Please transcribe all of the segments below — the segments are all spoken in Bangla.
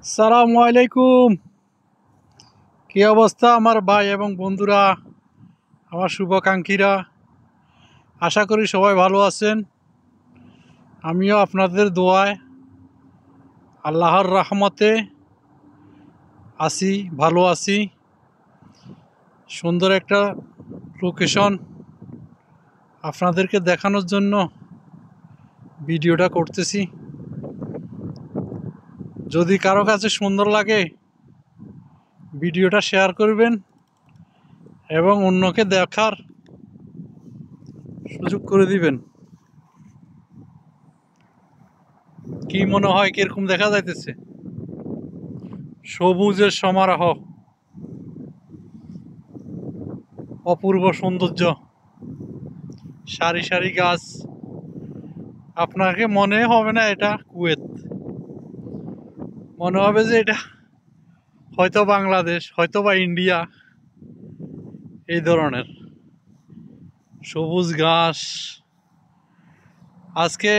আসসালামু আলাইকুম। কি অবস্থা আমার ভাই এবং বন্ধুরা, আমার শুভাকাঙ্ক্ষীরা? আশা করি সবাই ভালো আছেন। আমিও আপনাদের দোয়ায় আল্লাহর রহমতে আছি, ভালো আছি। সুন্দর একটা লোকেশন আপনাদেরকে দেখানোর জন্য ভিডিওটা করতেছি। যদি কারো কাছে সুন্দর লাগে ভিডিওটা শেয়ার করবেন এবং অন্যকে দেখার সুযোগ করে দিবেন। কি মনে হয় কিরকম দেখা যাইতেছে? সবুজের সমারোহ, অপূর্ব সৌন্দর্য, সারি সারি গাছ। আপনাকে মনে হবে না এটা কুয়েত, মনে হবে যে এটা হয়তো বাংলাদেশ, হয়তো বা ইন্ডিয়া। এই ধরনের সবুজ ঘাস। আজকে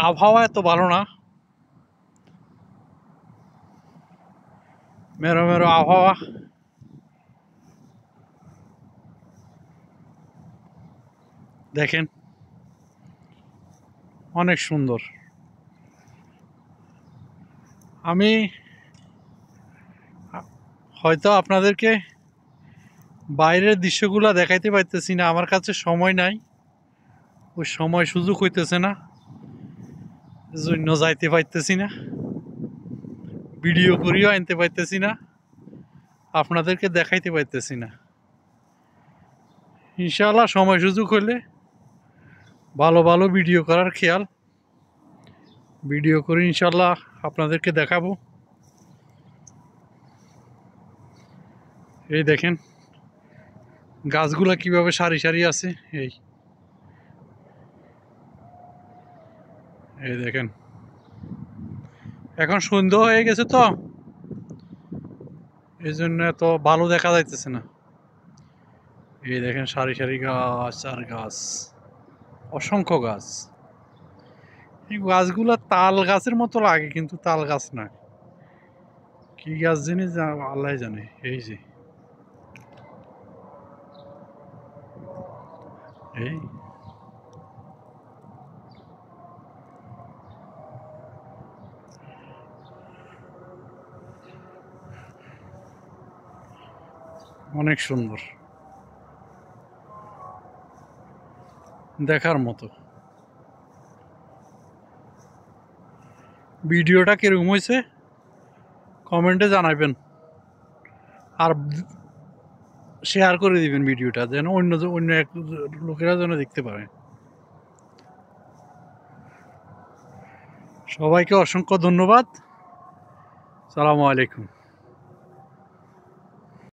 আবহাওয়া এত ভালো না, মেরো মেরো আবহাওয়া। দেখেন, অনেক সুন্দর। আমি হয়তো আপনাদেরকে বাইরের দৃশ্যগুলো দেখাইতে পারতেছি না, আমার কাছে সময় নাই, ওই সময় সুযোগ হইতেছে না, জন্য যাইতে পারতেছি না, ভিডিও করিও আনতে পারতেছি না, আপনাদেরকে দেখাইতে পারতেছি না। ইনশাআল্লাহ সময় সুযোগ হলে ভালো ভালো ভিডিও করার খেয়াল, ভিডিও করে ইনশাআল্লাহ আপনাদেরকে দেখাবো। এই দেখেন গাছগুলা কিভাবে সারি সারি আছে। এই দেখেন, এখন সন্ধ্যা হয়ে গেছে তো এই জন্য এত ভালো দেখা যাইতেছে না। এই দেখেন সারি সারি গাছ আর গাছ, অসংখ্য গাছ। এই গাছগুলা তাল গাছের মতো লাগে, কিন্তু তাল গাছ না, কি গাছ জিনিস আল্লাহ জানে। এই যে এই অনেক সুন্দর, দেখার মতো। ভিডিওটা কিরকম হয়েছে কমেন্টে জানাবেন, আর শেয়ার করে দিবেন ভিডিওটা, যেন অন্য এক লোকেরা যেন দেখতে পারে। সবাইকে অসংখ্য ধন্যবাদ। সালামু আলাইকুম।